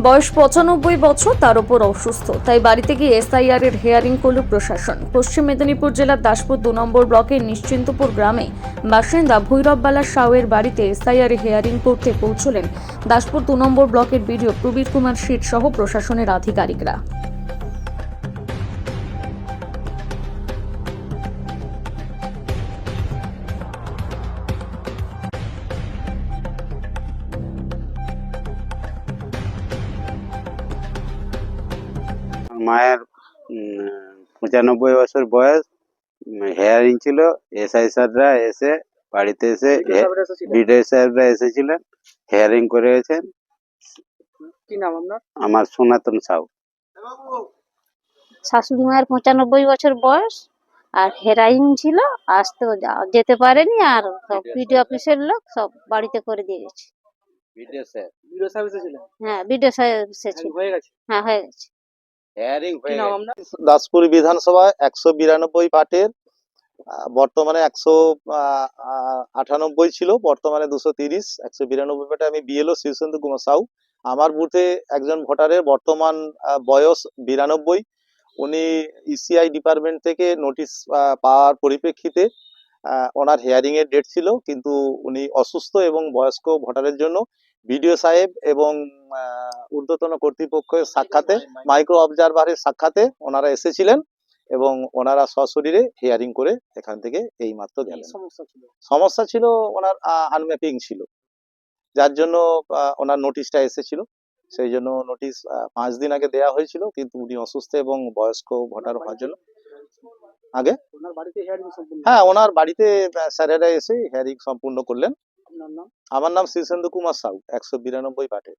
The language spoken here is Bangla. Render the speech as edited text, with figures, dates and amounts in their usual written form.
বয়স ৯৫ বছর, তার উপর অসুস্থ, তাই বাড়িতে গিয়ে এসআইআর এর হেয়ারিং করল প্রশাসন। পশ্চিম মেদিনীপুর জেলার দাসপুর ২ নম্বর ব্লকের নিশ্চিন্তপুর গ্রামে বাসিন্দা ভৈরববালা সাউয়ের বাড়িতে এসআইআর হেয়ারিং করতে পৌঁছলেন দাসপুর ২ নম্বর ব্লকের বিডিও প্রবীর কুমার শীত সহ প্রশাসনের আধিকারিকরা। মায়ের ৯৫ বছর বয়স, হেয়ারিং ছিল। এসআই স্যাররা এসে বাড়িতে এসে বিডিও সাহেবরা এসেছিলেন, হেয়ারিং করে গেছেন। কি নাম আপনার? আমার সনাতন সাউ। শাশুড়ি মায়ের ৯৫ বছর বয়স, আর হেরাইন ছিল, আসতেও যেতে পারেনি, আর সব বিডিও অফিসের লোক সব বাড়িতে করে দিয়ে গেছে। বিডিও স্যার বিডিও সাহেব এসেছিলেন? হ্যাঁ, বিডিও সাহেব এসেছে। হয়ে গেছে। হ্যাঁ, হয়ে গেছে। হেয়ারিং কি হয়ে নাম গেছে। আপনার? দাসপুর বিধানসভায় ১৯২ পার্টের বর্তমানে ১৯৮ ছিল, বর্তমানে ২৩০। ১৯২ পার্টে আমি বিএলও শীর্ষেন্দু কুমার সাউ। আমার বুথে একজন ভোটারের বর্তমান বয়স ৯২। উনি ইসিআই ডিপার্টমেন্ট থেকে নোটিশ পাওয়ার পরিপ্রেক্ষিতে ওনার হিয়ারিং এর ডেট ছিল, কিন্তু উনি অসুস্থ এবং বয়স্ক ভোটারের জন্য বিডিও সাহেব এবং ঊর্ধ্বতন কর্তৃপক্ষের সাক্ষাতে, মাইক্রো অবজারভারের সাক্ষাতে ওনারা এসেছিলেন এবং ওনারা সশরীরে হিয়ারিং করে এখান থেকে এই মাত্র কি গেলেন। সমস্যা ছিল? সমস্যা ছিল ওনার আনম্যাপিং ছিল, যার জন্য ওনার নোটিশটা এসেছিল। সেই জন্য নোটিশ ৫ দিন আগে দেয়া হয়েছিল, কিন্তু উনি অসুস্থ এবং বয়স্ক ভোটার হওয়ার জন্য আগে ওনার বাড়িতে হিয়ারিং সম্পূর্ণ? হ্যাঁ, ওনার বাড়িতে স্যারেরা এসে হিয়ারিং সম্পূর্ণ করলেন। আপনার নাম? আমার নাম শীর্ষেন্দু কুমার সাউ, ১৯২ পার্টে।